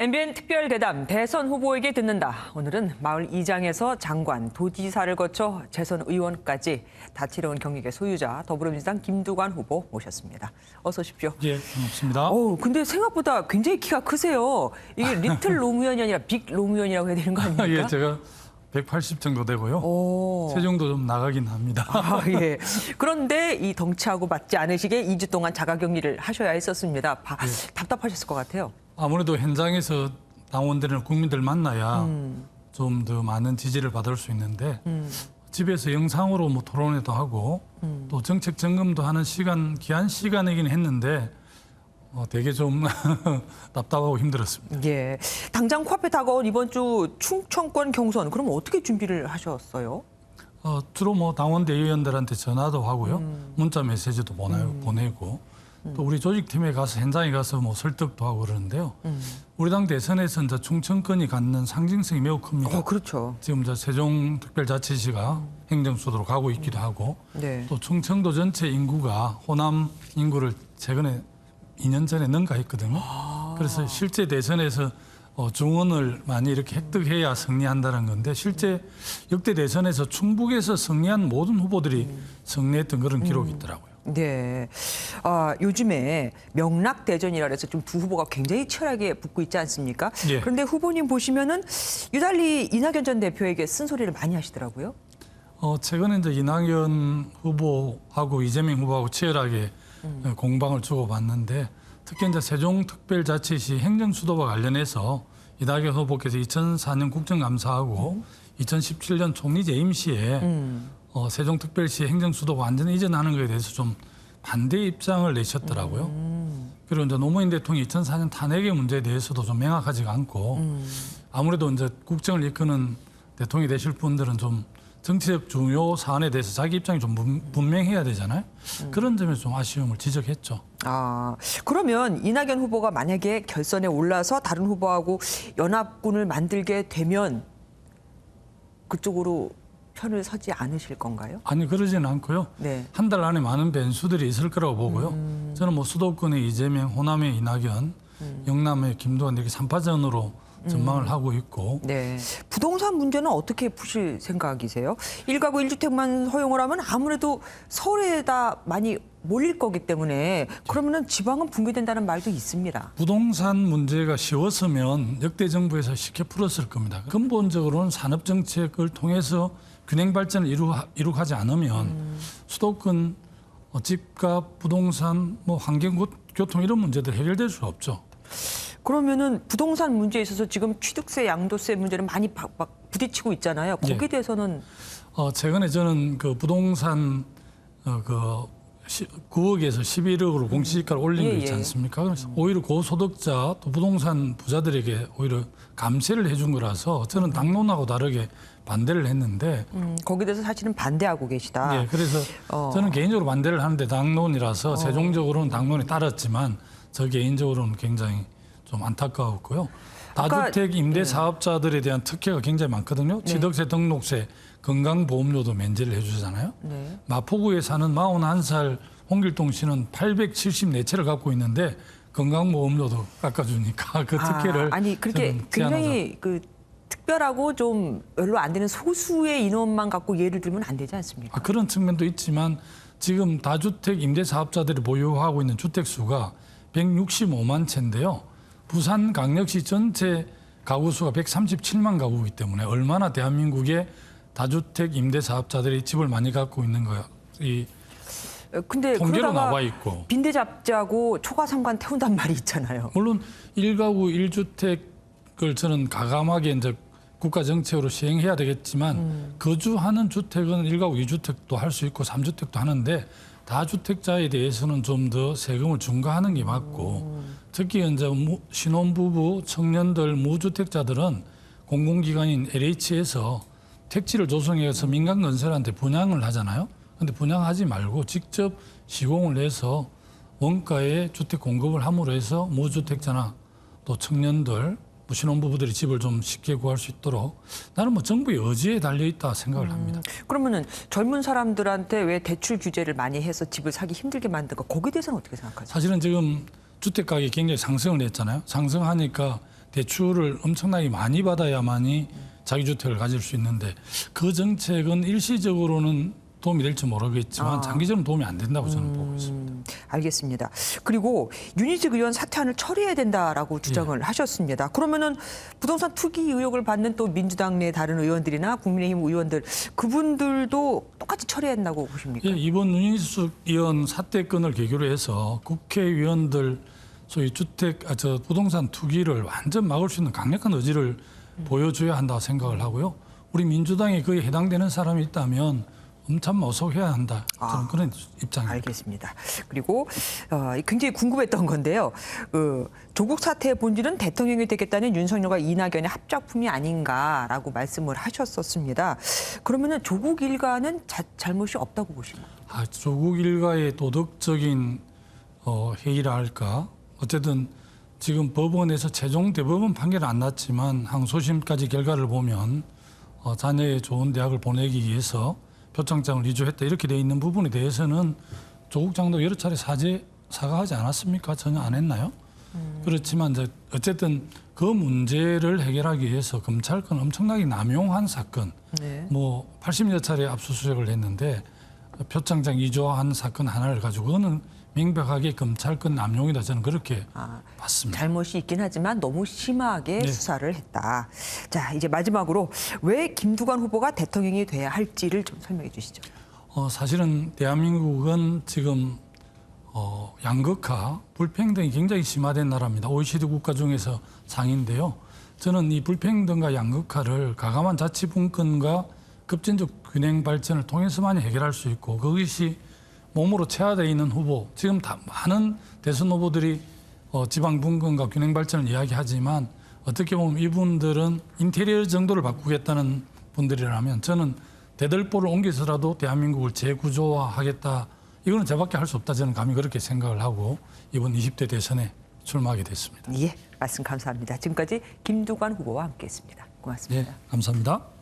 MBN 특별대담 대선 후보에게 듣는다. 오늘은 마을 이장에서 장관, 도지사를 거쳐 재선 의원까지 다채로운 경력의 소유자 더불어민주당 김두관 후보 모셨습니다. 어서 오십시오. 예, 반갑습니다. 근데 생각보다 굉장히 키가 크세요. 이게 리틀 노무현이 아니라 빅 노무현이라고 해야 되는 거 아닙니까? 예, 제가 180 정도 되고요. 체중도 좀 나가긴 합니다. 예. 그런데 이 덩치하고 맞지 않으시게 2주 동안 자가격리를 하셔야 했었습니다. 답답하셨을 것 같아요. 아무래도 현장에서 당원들이나 국민들 만나야 좀 더 많은 지지를 받을 수 있는데 집에서 영상으로 뭐 토론회도 하고 또 정책 점검도 하는 귀한 시간이긴 했는데 되게 좀 답답하고 힘들었습니다. 예. 당장 코앞에 다가온 이번 주 충청권 경선, 그럼 어떻게 준비를 하셨어요? 주로 뭐 당원 대의원들한테 전화도 하고요. 문자 메시지도 보내고 또 우리 조직팀에 가서 현장에 가서 뭐 설득도 하고 그러는데요. 우리 당 대선에서 이제 충청권이 갖는 상징성이 매우 큽니다. 그렇죠. 지금 이제 세종특별자치시가 행정수도로 가고 있기도 하고 네. 또 충청도 전체 인구가 호남 인구를 최근에 2년 전에 능가했거든요. 그래서 실제 대선에서 중원을 많이 이렇게 획득해야 승리한다는 건데 실제 역대 대선에서 충북에서 승리한 모든 후보들이 승리했던 그런 기록이 있더라고요. 네. 요즘에 명락대전이라 해서 좀 두 후보가 굉장히 치열하게 붙고 있지 않습니까? 예. 그런데 후보님 보시면은 유달리 이낙연 전 대표에게 쓴소리를 많이 하시더라고요. 최근에 이제 이낙연 후보하고 이재명 후보하고 치열하게 공방을 주고받는데 특히 이제 세종특별자치시 행정수도와 관련해서 이낙연 후보께서 2004년 국정감사하고 2017년 총리 재임 시에 세종특별시 행정수도가 완전히 이전하는 것에 대해서 좀 반대 입장을 내셨더라고요. 그리고 이제 노무현 대통령이 2004년 탄핵의 문제에 대해서도 좀 명확하지가 않고 아무래도 이제 국정을 이끄는 대통령이 되실 분들은 좀 정치적 중요 사안에 대해서 자기 입장이 좀 분명해야 되잖아요. 그런 점에서 좀 아쉬움을 지적했죠. 그러면 이낙연 후보가 만약에 결선에 올라서 다른 후보하고 연합군을 만들게 되면 그쪽으로 편을 서지 않으실 건가요? 아니, 그러지는 않고요. 네. 한 달 안에 많은 변수들이 있을 거라고 보고요. 저는 뭐 수도권의 이재명, 호남의 이낙연, 영남의 김두관 이렇게 3파전으로 전망을 하고 있고. 네. 부동산 문제는 어떻게 푸실 생각이세요? 1가구 1주택만 허용을 하면 아무래도 서울에다 많이 몰릴 거기 때문에 그러면은 지방은 붕괴된다는 말도 있습니다. 부동산 문제가 쉬웠으면 역대 정부에서 쉽게 풀었을 겁니다. 근본적으로는 산업 정책을 통해서 균형 발전을 이룩하지 않으면 수도권 집값, 부동산, 뭐 환경, 교통 이런 문제들 해결될 수 없죠. 그러면은 부동산 문제에 있어서 지금 취득세, 양도세 문제는 많이 부딪히고 있잖아요. 거기에 대해서는 최근에 저는 그 부동산 9억에서 11억으로 공시지가를 올린 거 있지 않습니까? 그래서 오히려 고소득자 또 부동산 부자들에게 오히려 감세를 해준 거라서 저는 당론하고 다르게 반대를 했는데 거기에 대해서 사실은 반대하고 계시다. 예, 그래서 저는 개인적으로 반대를 하는데 당론이라서 최종적으로는 당론에 따랐지만 저 개인적으로는 굉장히 좀 안타까웠고요. 다주택 임대 사업자들에 대한 특혜가 굉장히 많거든요. 취득세, 등록세, 건강보험료도 면제를 해주잖아요. 네. 마포구에 사는 41살 홍길동 씨는 874채를 갖고 있는데 건강보험료도 깎아주니까 그 특혜를 그렇게 굉장히 특별하고 좀 별로 안 되는 소수의 인원만 갖고 예를 들면 안 되지 않습니까? 그런 측면도 있지만 지금 다주택 임대 사업자들이 보유하고 있는 주택 수가 165만 채인데요. 부산광역시 전체 가구 수가 137만 가구이기 때문에 얼마나 대한민국의 다주택 임대 사업자들이 집을 많이 갖고 있는 거야. 근데 통계로 나와 있고. 빈대 잡자고 초과상관 태운단 말이 있잖아요. 물론 1가구 1주택을 저는 가감하게 이제 국가 정책으로 시행해야 되겠지만 거주하는 주택은 1가구 2주택도 할 수 있고 3주택도 하는데 다주택자에 대해서는 좀 더 세금을 중과하는 게 맞고 특히 이제 신혼부부, 청년들, 무주택자들은 공공기관인 LH에서 택지를 조성해서 민간 건설한테 분양을 하잖아요. 그런데 분양하지 말고 직접 시공을 해서 원가에 주택 공급을 함으로 해서 무주택자나 또 청년들, 신혼부부들이 집을 좀 쉽게 구할 수 있도록 나는 뭐 정부의 의지에 달려 있다 생각을 합니다. 그러면은 젊은 사람들한테 왜 대출 규제를 많이 해서 집을 사기 힘들게 만든 거 거기에 대해서는 어떻게 생각하세요? 사실은 지금 주택 가격이 굉장히 상승을 했잖아요. 상승하니까 대출을 엄청나게 많이 받아야만이 자기 주택을 가질 수 있는데 그 정책은 일시적으로는 도움이 될지 모르겠지만 장기적으로 도움이 안 된다고 저는 보고 있습니다. 알겠습니다. 그리고 윤희숙 의원 사퇴안을 처리해야 된다라고 주장을 하셨습니다. 그러면은 부동산 투기 의혹을 받는 또 민주당 내 다른 의원들이나 국민의힘 의원들 그분들도 똑같이 처리해야 된다고 보십니까? 예, 이번 윤희숙 의원 사퇴권을 계기로 해서 국회의원들 소위 부동산 투기를 완전 막을 수 있는 강력한 의지를 보여줘야 한다고 생각을 하고요. 우리 민주당에 그에 해당되는 사람이 있다면 엄청 어석해야 한다. 저는 그런 입장입니다. 알겠습니다. 그리고 굉장히 궁금했던 건데요. 조국 사태의 본질은 대통령이 되겠다는 윤석열과 이낙연의 합작품이 아닌가라고 말씀을 하셨었습니다. 그러면은 조국 일가는 잘못이 없다고 보십니까? 조국 일가의 도덕적인 해이라 할까? 어쨌든 지금 법원에서 최종 대법원 판결은 안 났지만 항소심까지 결과를 보면 자녀의 좋은 대학을 보내기 위해서 표창장을 위조했다 이렇게 돼 있는 부분에 대해서는 조국 장도 여러 차례 사과하지 않았습니까? 전혀 안 했나요? 그렇지만 이제 어쨌든 그 문제를 해결하기 위해서 검찰권 엄청나게 남용한 사건, 네. 80여 차례 압수수색을 했는데 표창장 위조한 사건 하나를 가지고 그거는 명백하게 검찰권 남용이다 저는 그렇게 봤습니다. 잘못이 있긴 하지만 너무 심하게 수사를 했다. 자, 이제 마지막으로 왜 김두관 후보가 대통령이 돼야 할지를 좀 설명해 주시죠. 사실은 대한민국은 지금 양극화, 불평등이 굉장히 심화된 나라입니다. OECD 국가 중에서 상위인데요. 저는 이 불평등과 양극화를 가감한 자치분권과 급진적 균형 발전을 통해서만 해결할 수 있고 그것이 몸으로 체화되어 있는 후보, 지금 다 많은 대선 후보들이 지방 분권과 균형 발전을 이야기하지만 어떻게 보면 이분들은 인테리어 정도를 바꾸겠다는 분들이라면 저는 대들보를 옮겨서라도 대한민국을 재구조화하겠다. 이거는 저밖에 할 수 없다. 저는 감히 그렇게 생각을 하고 이번 20대 대선에 출마하게 됐습니다. 예, 말씀 감사합니다. 지금까지 김두관 후보와 함께했습니다. 고맙습니다. 네, 감사합니다.